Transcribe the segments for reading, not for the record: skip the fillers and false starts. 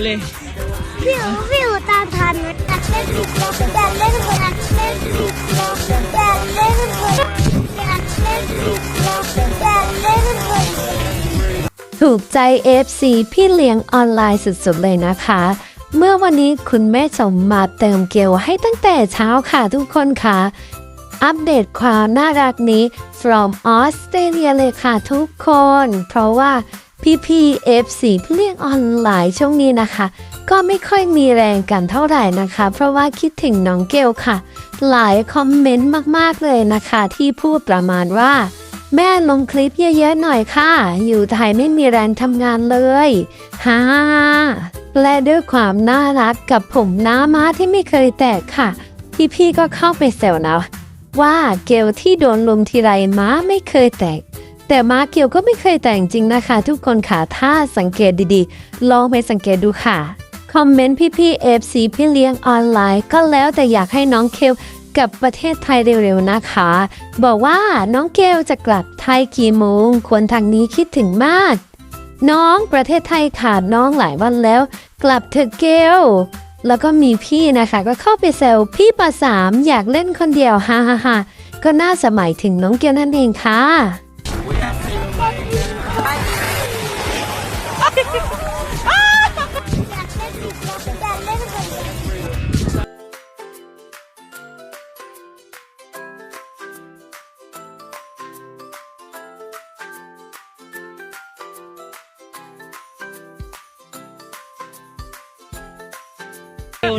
เลยพี่อูตามทันนักเล่นผิดล็อกแต่เล่นคนนักเล่นผิดล็อกแต่เล่นคนนักเล่นผิดล็อกแต่เล่นคนถูกใจ FC พี่เลี้ยงออนไลน์สุดๆเลยนะคะเมื่อวันนี้คุณแม่สมมาเติมเกลให้ตั้งแต่เช้าค่ะทุกคนค่ะอัปเดตความน่ารักนี้ from ออสเตรเลียเลยค่ะทุกคนเพราะว่าพี่ FC พี่เลี้ยงออนไลน์ช่วงนี้นะคะก็ไม่ค่อยมีแรงกันเท่าไหร่นะคะเพราะว่าคิดถึงน้องเกลค่ะหลายคอมเมนต์มากๆเลยนะคะที่พูดประมาณว่าแม่ลงคลิปเยอะๆหน่อยค่ะอยู่ไทยไม่มีแรงทำงานเลยฮ่าและด้วยความน่ารักกับผมหน้าม้าที่ไม่เคยแตกค่ะพี่ก็เข้าไปแซวนะว่าเกลที่โดนลุมทีไรม้าไม่เคยแตกแต่ม้าเกลก็ไม่เคยแตกจริงนะคะทุกคนค่ะถ้าสังเกตดีๆลองไปสังเกตดูค่ะคอมเมนต์พี่ๆ FC พี่เลี้ยงออนไลน์ก็แล้วแต่อยากให้น้องเกลกับประเทศไทยเร็วๆนะคะบอกว่าน้องเกลจะกลับไทยกี่โมงคนทางนี้คิดถึงมากน้องประเทศไทยขาดน้องหลายวันแล้วกลับเถอะเกลแล้วก็มีพี่นะคะก็เข้าไปแซวพี่ป.3อยากเล่นคนเดียวฮ่าก็น่าสมัยถึงน้องเกลนั่นเองค่ะ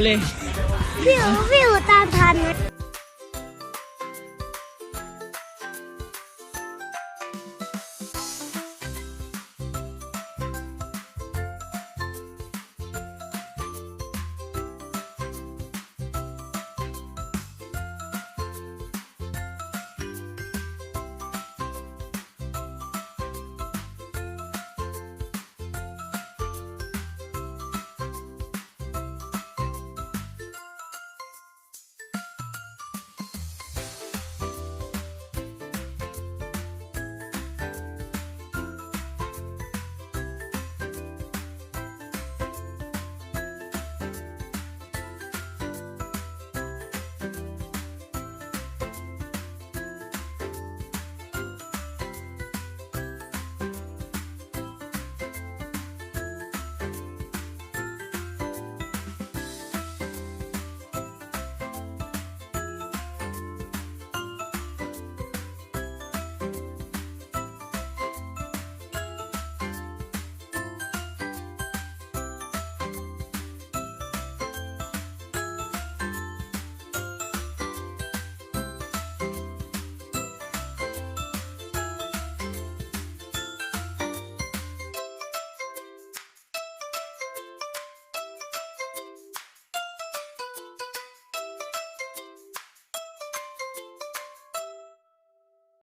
เลยพี่อูตามทัน